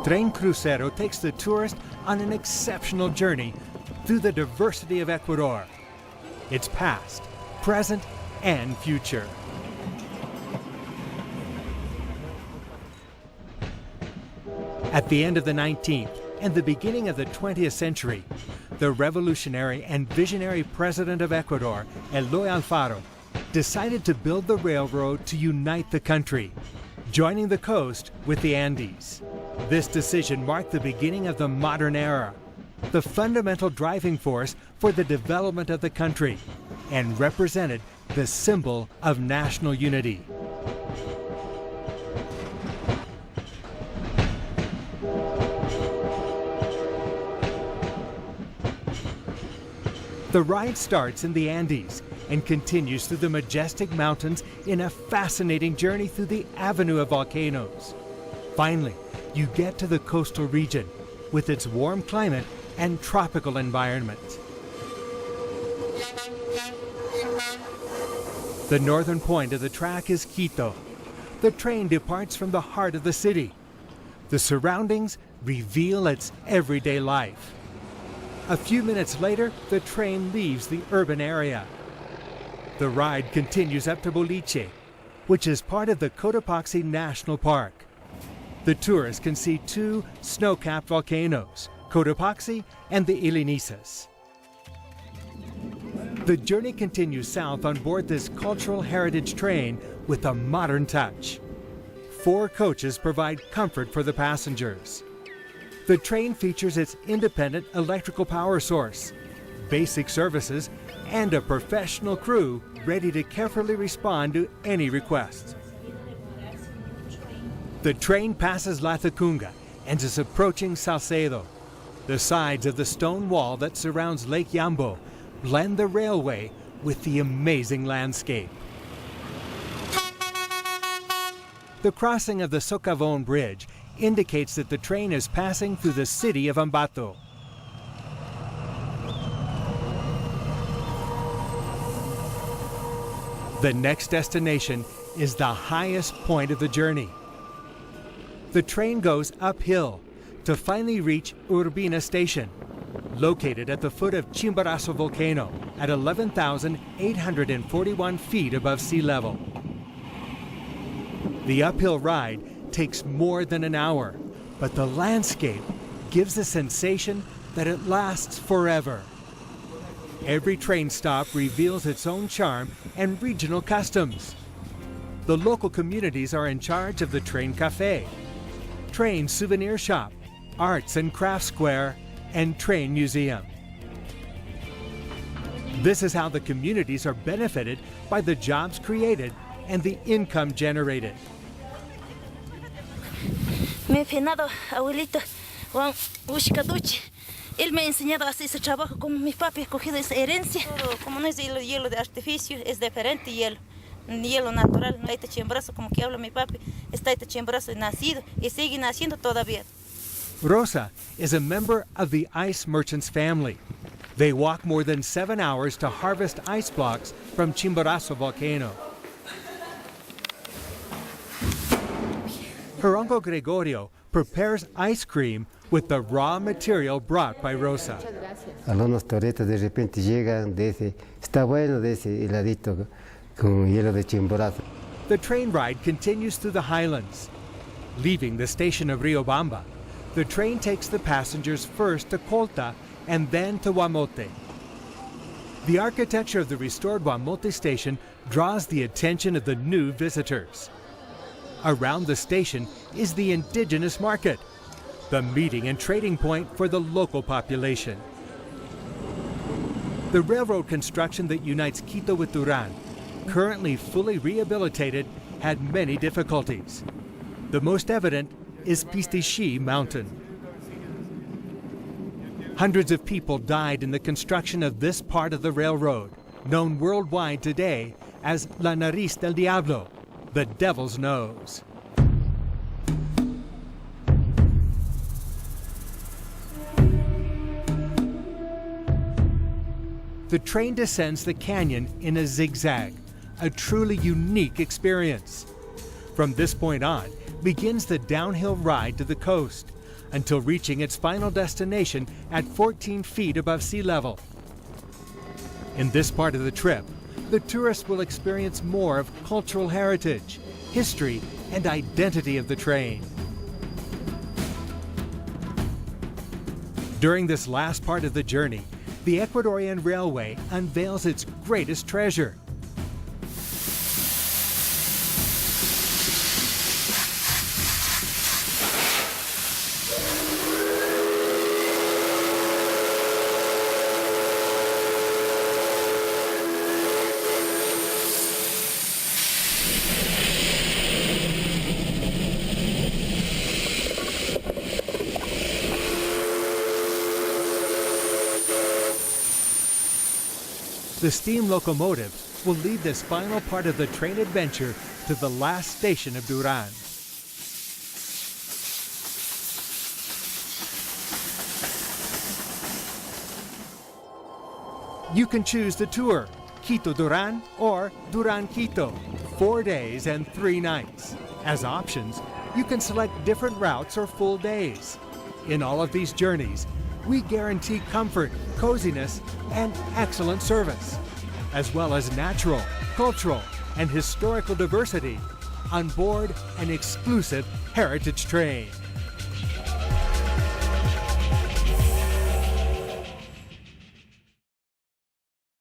Tren Crucero takes the tourist on an exceptional journey through the diversity of Ecuador, its past, present, and future. At the end of the 19th and the beginning of the 20th century, the revolutionary and visionary president of Ecuador, Eloy Alfaro, decided to build the railroad to unite the country, joining the coast with the Andes. This decision marked the beginning of the modern era, the fundamental driving force for the development of the country, and represented the symbol of national unity. The ride starts in the Andes and continues through the majestic mountains in a fascinating journey through the avenue of volcanoes. Finally, you get to the coastal region with its warm climate and tropical environment. The northern point of the track is Quito. The train departs from the heart of the city. The surroundings reveal its everyday life. A few minutes later, the train leaves the urban area. The ride continues up to Boliche, which is part of the Cotopaxi National Park. The tourists can see two snow-capped volcanoes, Cotopaxi and the Ilinisas. The journey continues south on board this cultural heritage train with a modern touch. 4 coaches provide comfort for the passengers. The train features its independent electrical power source, basic services, and a professional crew ready to carefully respond to any requests. The train passes La Tacunga and is approaching Salcedo. The sides of the stone wall that surrounds Lake Yambo blend the railway with the amazing landscape. The crossing of the Socavón Bridge indicates that the train is passing through the city of Ambato. The next destination is the highest point of the journey. The train goes uphill to finally reach Urbina Station, located at the foot of Chimborazo volcano at 11,841 feet above sea level. The uphill ride takes more than an hour, but the landscape gives the sensation that it lasts forever. Every train stop reveals its own charm and regional customs. The local communities are in charge of the train cafe, train souvenir shop, arts and crafts square, and train museum. This is how the communities are benefited by the jobs created and the income generated. Mi finado abuelito Juan Ushkaduch, él me ha enseñado a hacer ese trabajo como mi papi ha cogido esa herencia. Como no es hielo de artificio, es diferente hielo. Hielo natural, no hay Chimborazo como que habla mi papi, está Chimborazo nacido y sigue naciendo todavía. Rosa is a member of the ice merchants family. They walk more than 7 hours to harvest ice blocks from Chimborazo volcano. Her uncle Gregorio prepares ice cream with the raw material brought by Rosa. Algunos toretos de repente llegan de ese, está bueno de ese heladito con hielo de Chimborazo. The train ride continues through the highlands. Leaving the station of Riobamba, the train takes the passengers first to Colta and then to Guamote. The architecture of the restored Guamote station draws the attention of the new visitors. Around the station is the indigenous market, the meeting and trading point for the local population. The railroad construction that unites Quito with Duran, currently fully rehabilitated, had many difficulties. The most evident is Pistichí Mountain. Hundreds of people died in the construction of this part of the railroad, known worldwide today as La Nariz del Diablo, the Devil's Nose. The train descends the canyon in a zigzag, a truly unique experience. From this point on begins the downhill ride to the coast, until reaching its final destination at 14 feet above sea level. In this part of the trip, the tourist will experience more of cultural heritage, history, and identity of the train. During this last part of the journey, the Ecuadorian Railway unveils its greatest treasure. The steam locomotive will lead this final part of the train adventure to the last station of Duran. You can choose the tour, Quito-Duran or Duran-Quito, 4 days and 3 nights. As options, you can select different routes or full days. In all of these journeys, we guarantee comfort, coziness, and excellent service, as well as natural, cultural, and historical diversity on board an exclusive heritage train.